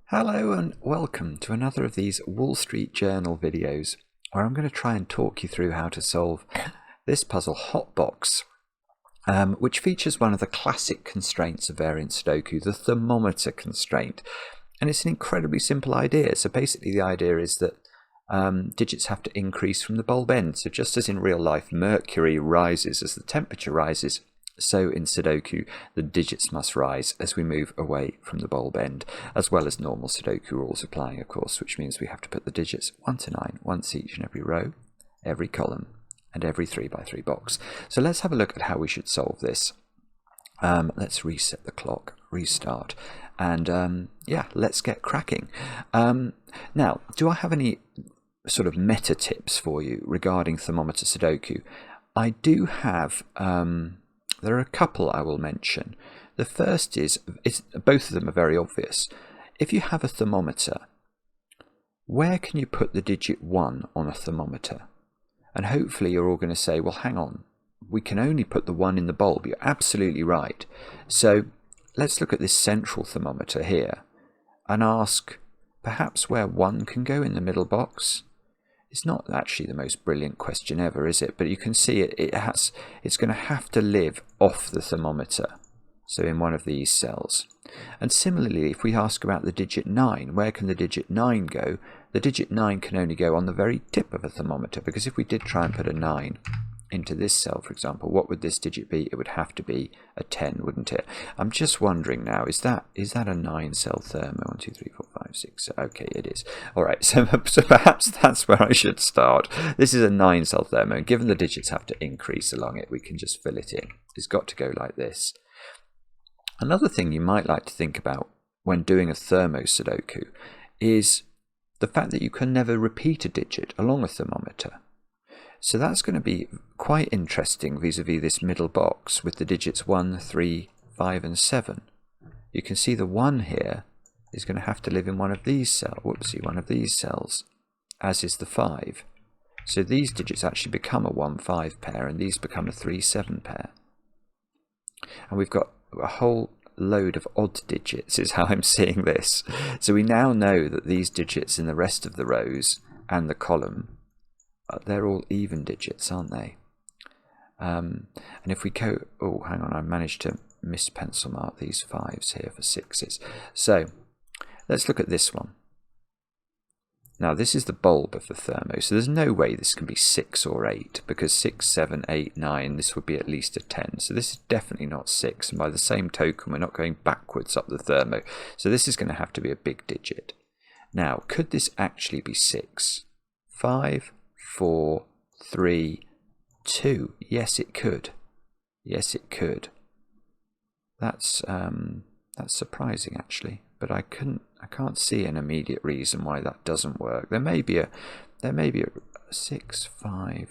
Hello and welcome to another of these Wall Street Journal videos where I'm going to try and talk you through how to solve this puzzle Hotbox, which features one of the classic constraints of variant Sudoku, the thermometer constraint. And it's an incredibly simple idea. So basically the idea is that digits have to increase from the bulb end. So just as in real life mercury rises as the temperature rises, so in Sudoku, the digits must rise as we move away from the bulb end, as well as normal Sudoku rules applying, of course, which means we have to put the digits 1 to 9 once each in every row, every column, and every 3 by 3 box. So let's have a look at how we should solve this. Let's reset the clock, restart, and yeah, let's get cracking. Now, do I have any sort of meta tips for you regarding thermometer Sudoku? I do have... there are a couple I will mention. The first is, both of them are very obvious. If you have a thermometer, where can you put the digit 1 on a thermometer? And hopefully you're all going to say, well, hang on, we can only put the 1 in the bulb. You're absolutely right. So let's look at this central thermometer here and ask perhaps where 1 can go in the middle box. It's not actually the most brilliant question ever, is it? But you can see it's going to have to live off the thermometer, so in one of these cells. And similarly, if we ask about the digit 9, where can the digit 9 go? The digit 9 can only go on the very tip of a thermometer, because if we did try and put a 9 into this cell, for example, what would this digit be? It would have to be a 10, wouldn't it? I'm just wondering now, is that a 9 cell thermo? 1, 2, 3, 4, 5, 6. Okay, it is. All right, so perhaps that's where I should start. This is a 9 cell thermo, and given the digits have to increase along it, we can just fill it in. It's got to go like this. Another thing you might like to think about when doing a thermo Sudoku is the fact that you can never repeat a digit along a thermometer. So that's going to be quite interesting vis-a-vis this middle box with the digits 1, 3, 5 and 7. You can see the 1 here is going to have to live in one of these cells, one of these cells, as is the 5. So these digits actually become a 1, 5 pair and these become a 3, 7 pair. And we've got a whole load of odd digits is how I'm seeing this. So we now know that these digits in the rest of the rows and the column, they're all even digits, aren't they? And if we go... Oh, hang on, I managed to mispencil mark these 5s here for 6s. So, let's look at this one. Now, this is the bulb of the thermo, so there's no way this can be 6 or 8, because 6, 7, 8, 9, this would be at least a 10. So this is definitely not 6, and by the same token, we're not going backwards up the thermo. So this is going to have to be a big digit. Now, could this actually be 6? 5, 4, 3, 2. Yes, it could. Yes, it could. That's surprising actually, but I can't see an immediate reason why that doesn't work. There may be a 6, 5,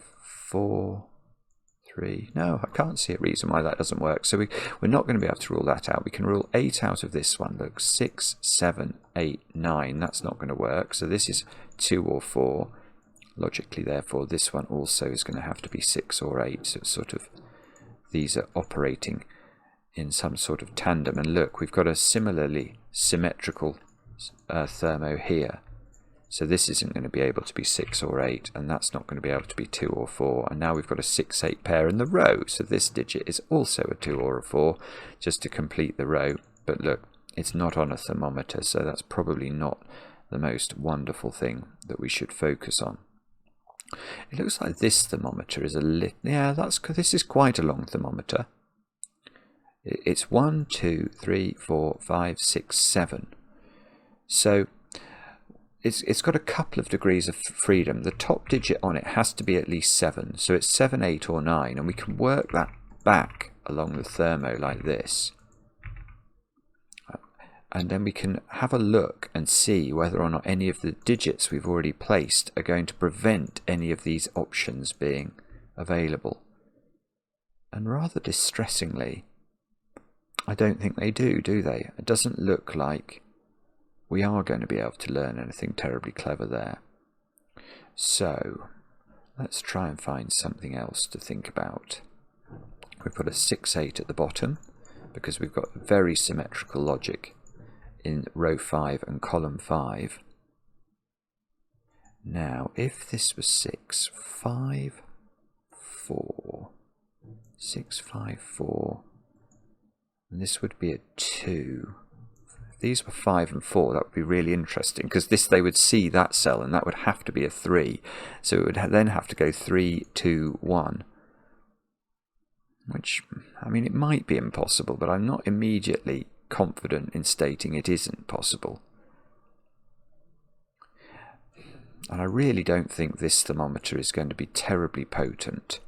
4, 3. No, I can't see a reason why that doesn't work. So we're not going to be able to rule that out. We can rule 8 out of this one. Look, 6, 7, 8, 9. That's not going to work. So this is 2 or 4. Logically, therefore, this one also is going to have to be 6 or 8. So it's sort of, these are operating in some sort of tandem. And look, we've got a similarly symmetrical thermo here. So this isn't going to be able to be 6 or 8, and that's not going to be able to be 2 or 4. And now we've got a 6, 8 pair in the row. So this digit is also a 2 or a 4, just to complete the row. But look, it's not on a thermometer, so that's probably not the most wonderful thing that we should focus on. It looks like this thermometer is a little... Yeah, this is quite a long thermometer. It's 1, 2, 3, 4, 5, 6, 7. So it's got a couple of degrees of freedom. The top digit on it has to be at least 7. So it's 7, 8 or 9. And we can work that back along the thermo like this. And then we can have a look and see whether or not any of the digits we've already placed are going to prevent any of these options being available. And rather distressingly, I don't think they do they? It doesn't look like we are going to be able to learn anything terribly clever there. So, let's try and find something else to think about. We put a 6, 8 at the bottom, because we've got very symmetrical logic in row 5 and column 5. Now, if this was 6, 5, 4, 6, 5, 4, and this would be a 2. If these were 5 and 4, that would be really interesting, because they would see that cell, and that would have to be a 3. So it would then have to go 3, 2, 1. Which, I mean, it might be impossible, but I'm not immediately confident in stating it isn't possible. And I really don't think this thermometer is going to be terribly potent.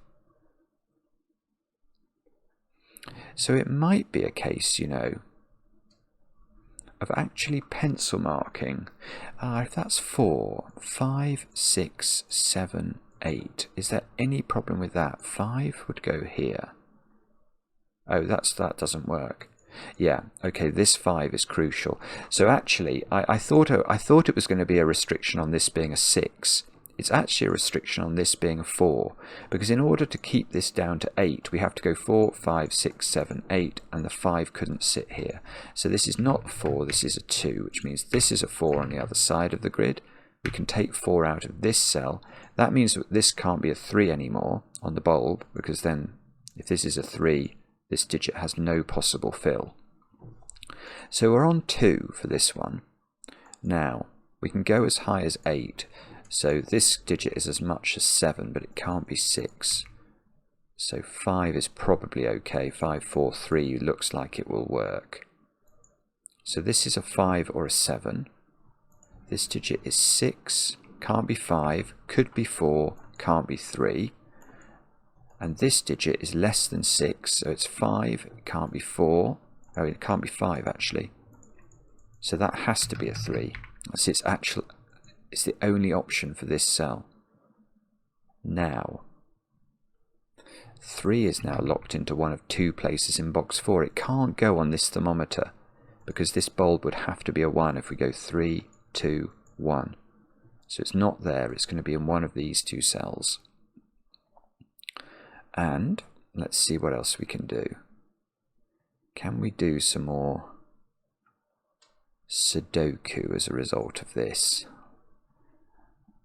So it might be a case, you know, of actually pencil marking. If that's 4, 5, 6, 7, 8. Is there any problem with that? 5 would go here. Oh, that doesn't work. Yeah, okay, this 5 is crucial. So actually, I thought it was going to be a restriction on this being a 6. It's actually a restriction on this being a 4, because in order to keep this down to 8, we have to go 4, 5, 6, 7, 8, and the 5 couldn't sit here. So this is not a 4, this is a 2, which means this is a 4 on the other side of the grid. We can take 4 out of this cell. That means that this can't be a 3 anymore on the bulb, because then if this is a 3, this digit has no possible fill. So we're on 2 for this one. Now, we can go as high as 8. So this digit is as much as 7, but it can't be 6. So 5 is probably okay. 5, 4, 3 looks like it will work. So this is a 5 or a 7. This digit is 6, can't be 5, could be 4, can't be 3. And this digit is less than 6, so it's 5, it can't be 4. Oh, it can't be 5 actually. So that has to be a 3. That's it's the only option for this cell. Now, 3 is now locked into one of 2 places in box 4. It can't go on this thermometer, because this bulb would have to be a 1 if we go 3, 2, 1. So it's not there, it's going to be in one of these 2 cells. And let's see what else we can do. Can we do some more Sudoku as a result of this?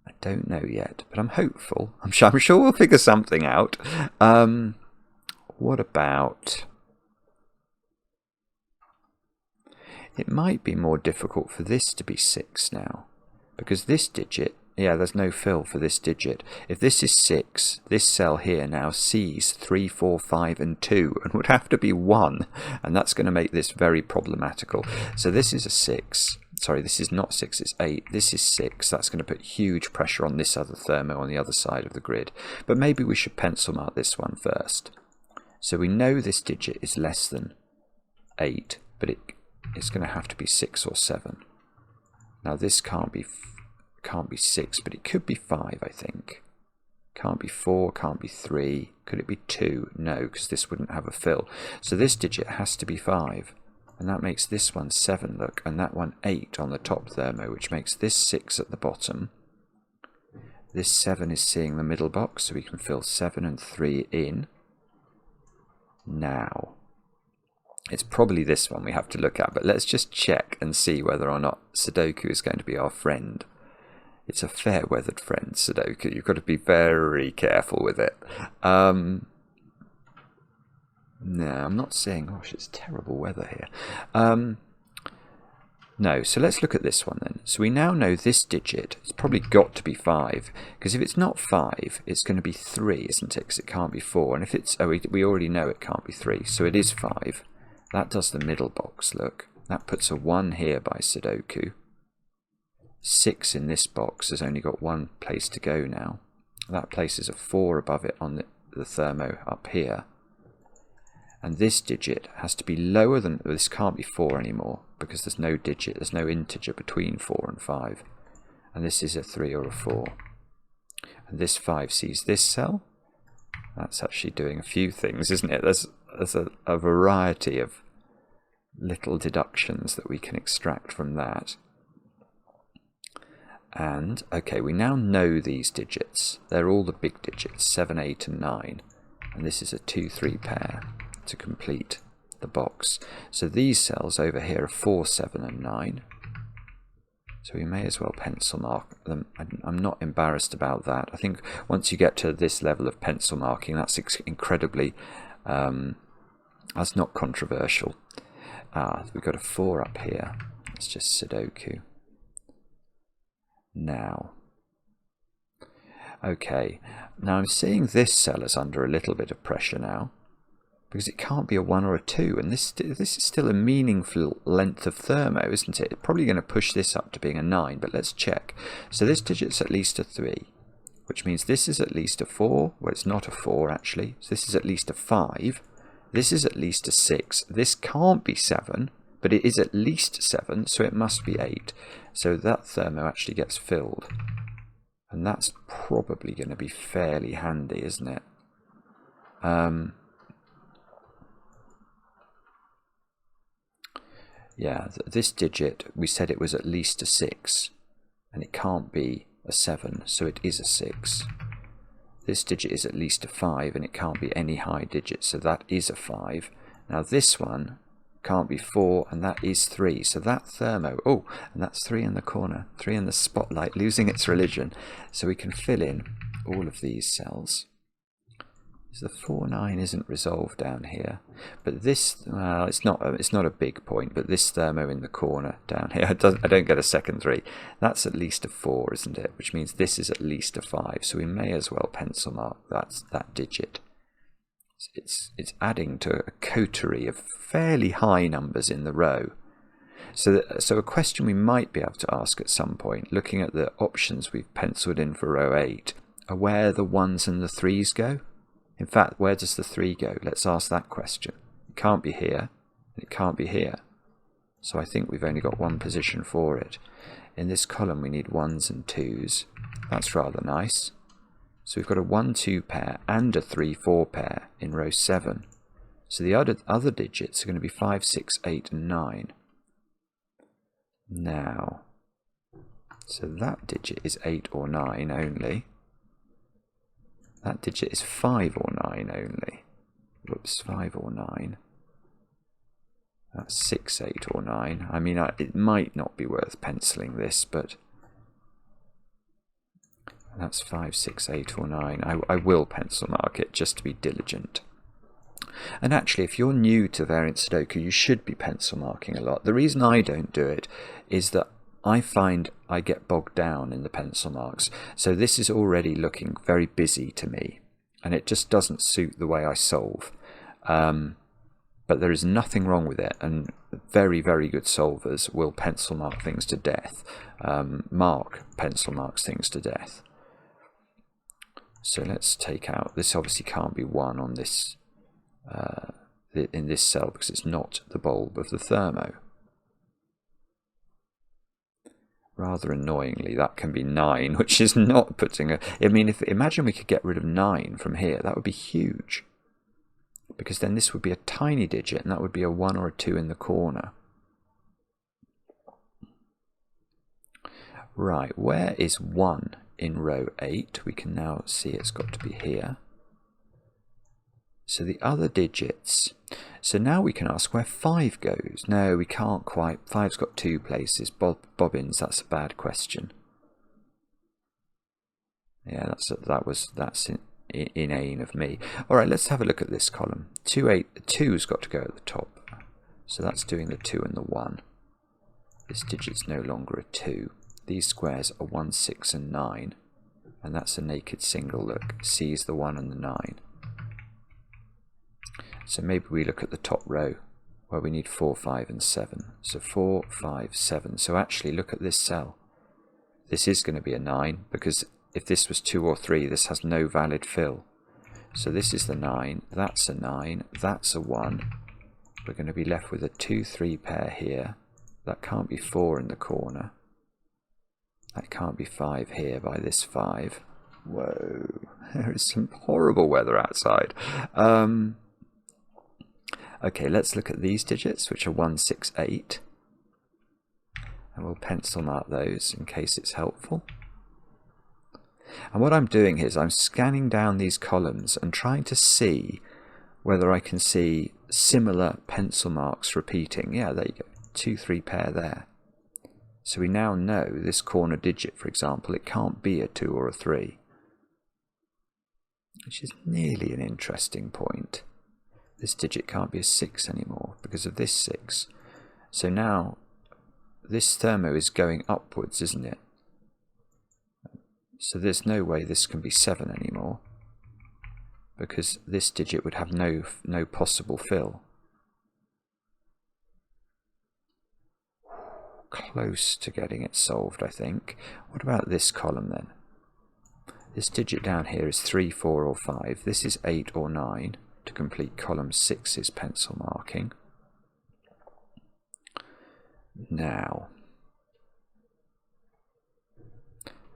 I don't know yet, but I'm hopeful. I'm sure we'll figure something out. What about... It might be more difficult for this to be 6 now, because this digit, yeah, there's no fill for this digit. If this is 6, this cell here now sees 3, 4, 5 and 2 and would have to be 1, and that's going to make this very problematical. So this is a 6. Sorry, this is not 6, it's 8. This is 6. That's going to put huge pressure on this other thermo on the other side of the grid. But maybe we should pencil mark this one first. So we know this digit is less than 8, but it's going to have to be 6 or 7. Now this can't be 6, but it could be 5, I think. Can't be 4, can't be 3. Could it be 2? No, because this wouldn't have a fill. So this digit has to be 5. And that makes this one 7, look, and that one 8 on the top thermo, which makes this 6 at the bottom. This 7 is seeing the middle box, so we can fill 7 and 3 in. Now, it's probably this one we have to look at, but let's just check and see whether or not Sudoku is going to be our friend. It's a fair-weathered friend, Sudoku. You've got to be very careful with it. No, I'm not saying, gosh, it's terrible weather here. No, so let's look at this one then. So we now know this digit, it's probably got to be 5, because if it's not 5, it's going to be 3, isn't it? Because it can't be 4. And if it's, oh, we already know it can't be 3, so it is 5. That does the middle box, look. That puts a 1 here by Sudoku. 6 in this box has only got 1 place to go now. That places a 4 above it on the thermo up here. And this digit has to be lower than, this can't be 4 anymore, because there's no digit, there's no integer between 4 and 5. And this is a 3 or a 4. And this 5 sees this cell. That's actually doing a few things, isn't it? There's a variety of little deductions that we can extract from that. And, okay, we now know these digits. They're all the big digits, 7, 8 and 9. And this is a 2, 3 pair to complete the box. So these cells over here are 4, 7 and 9. So we may as well pencil mark them. I'm not embarrassed about that. I think once you get to this level of pencil marking, that's incredibly, that's not controversial. We've got a 4 up here. It's just Sudoku. Now, okay, now I'm seeing this cell is under a little bit of pressure now, because it can't be a 1 or a 2, and this is still a meaningful length of thermo, isn't it? It's probably going to push this up to being a 9, but let's check. So this digit's at least a 3, which means this is at least a 4. Well, it's not a 4 actually. So this is at least a 5. This is at least a 6. This can't be 7, but it is at least 7, so it must be 8. So that thermo actually gets filled, and that's probably going to be fairly handy, isn't it? Yeah, this digit, we said it was at least a 6, and it can't be a 7, so it is a 6. This digit is at least a 5, and it can't be any high digit, so that is a 5. Now this one can't be 4, and that is 3, so that thermo, oh, and that's 3 in the corner, 3 in the spotlight, losing its religion. So we can fill in all of these cells. The 4, 9 isn't resolved down here, but this, well, it's not a big point, but this thermo in the corner down here, I don't get a second 3. That's at least a 4, isn't it? Which means this is at least a 5, so we may as well pencil mark that digit. It's adding to a coterie of fairly high numbers in the row. So a question we might be able to ask at some point, looking at the options we've penciled in for row 8, are where the 1s and the 3s go. In fact, where does the 3 go? Let's ask that question. It can't be here, and it can't be here. So I think we've only got one position for it. In this column we need 1s and 2s. That's rather nice. So we've got a 1, 2 pair and a 3, 4 pair in row 7. So the other digits are going to be 5, 6, 8 and 9. Now, so that digit is 8 or 9 only. That digit is 5 or 9 only. Whoops, 5 or 9. That's 6, 8 or 9. I mean, it might not be worth penciling this, but that's 5, 6, 8 or 9. I will pencil mark it just to be diligent. And actually, if you're new to variant Sudoku, you should be pencil marking a lot. The reason I don't do it is that I find I get bogged down in the pencil marks. So this is already looking very busy to me, and it just doesn't suit the way I solve. But there is nothing wrong with it, and very, very good solvers will pencil mark things to death. Mark pencil marks things to death. So let's take out, this obviously can't be 1 on this, in this cell, because it's not the bulb of the thermo. Rather annoyingly, that can be 9, which is not putting a... I mean, imagine we could get rid of 9 from here. That would be huge. Because then this would be a tiny digit, and that would be a 1 or a 2 in the corner. Right, where is 1 in row 8? We can now see it's got to be here. So the other digits... So now we can ask where 5 goes. No, we can't quite. 5's got 2 places. Bobbins, that's a bad question. Yeah, that's inane of me. All right, let's have a look at this column. 2, 8, 2's got to go at the top. So that's doing the 2 and the 1. This digit's no longer a 2. These squares are 1, 6 and 9. And that's a naked single. Look, C is the 1 and the 9. So maybe we look at the top row where we need 4, 5 and 7. So 4, 5, 7. So actually look at this cell. This is going to be a 9, because if this was 2 or 3, this has no valid fill. So this is the 9, that's a 9, that's a 1. We're going to be left with a 2, 3 pair here. That can't be 4 in the corner. That can't be 5 here by this 5. Whoa, there is some horrible weather outside. Okay, let's look at these digits, which are 1, 6, 8. And we'll pencil mark those in case it's helpful. And what I'm doing here is I'm scanning down these columns and trying to see whether I can see similar pencil marks repeating. Yeah, there you go, 2, 3 pair there. So we now know this corner digit, for example, it can't be a 2 or a 3, which is nearly an interesting point. This digit can't be a 6 anymore because of this 6. So now this thermo is going upwards, isn't it? So there's no way this can be 7 anymore, because this digit would have no possible fill. Close to getting it solved, I think. What about this column then? This digit down here is 3, 4 or 5. This is 8 or 9 to complete column 6's pencil marking. Now,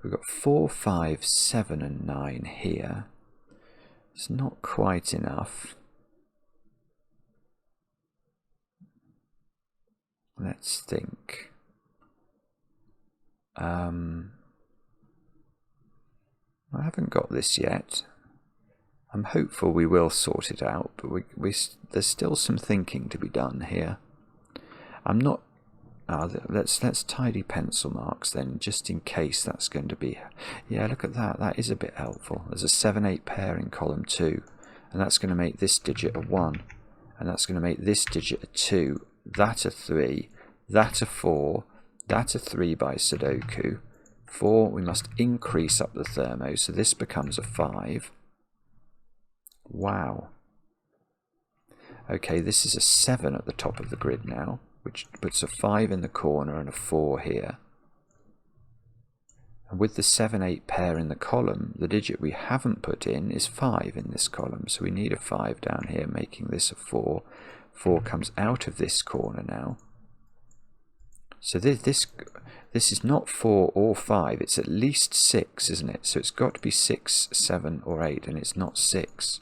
we've got 4, 5, 7 and 9 here. It's not quite enough. Let's think. I haven't got this yet. I'm hopeful we will sort it out, but there's still some thinking to be done here. I'm not. Let's tidy pencil marks then, just in case that's going to be. Yeah, look at that. That is a bit helpful. There's a 7, 8 pair in column 2, and that's going to make this digit a 1, and that's going to make this digit a 2, that a 3, that a 4, that a 3 by Sudoku. 4, we must increase up the thermo, so this becomes a 5. Wow. Okay, this is a 7 at the top of the grid now, which puts a 5 in the corner and a 4 here. And with the 7, 8 pair in the column, the digit we haven't put in is 5 in this column, so we need a 5 down here, making this a 4. 4 comes out of this corner now. So this is not 4 or 5, it's at least 6, isn't it? So it's got to be 6, 7 or 8, and it's not 6.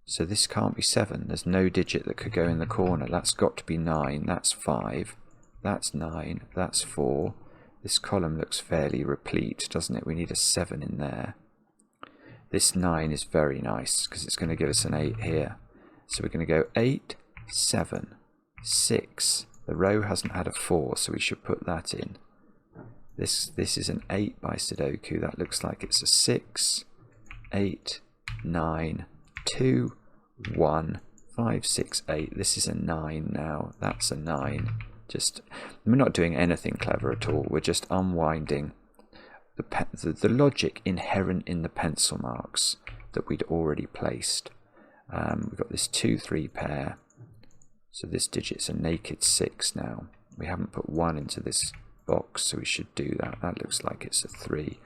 So this can't be 7. There's no digit that could go in the corner. That's got to be 9. That's 5. That's 9. That's 4. This column looks fairly replete, doesn't it? We need a 7 in there. This 9 is very nice because it's going to give us an 8 here. So we're going to go 8, 7, 6. The row hasn't had a 4, so we should put that in. This is an 8 by Sudoku. That looks like it's a 6, 8, 9, 2, 1, 5, 6, 8. This is a 9 now. That's a 9. We're not doing anything clever at all. We're just unwinding the logic inherent in the pencil marks that we'd already placed. We've got this 2, 3 pair. So this digit's a naked 6 now. We haven't put 1 into this box, so we should do that. That looks like it's a 3.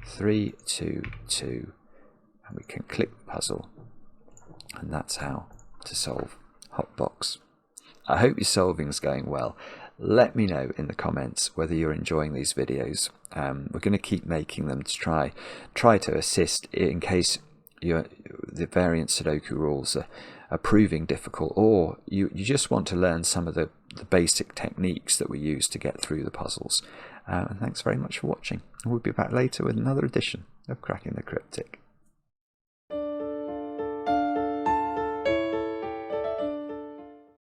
3, 2, 2. And we can click the puzzle. And that's how to solve Hotbox. I hope your solving's going well. Let me know in the comments whether you're enjoying these videos. We're going to keep making them to try to assist in case the variant Sudoku rules are proving difficult, or you just want to learn some of the basic techniques that we use to get through the puzzles. And thanks very much for watching. We'll be back later with another edition of Cracking the Cryptic.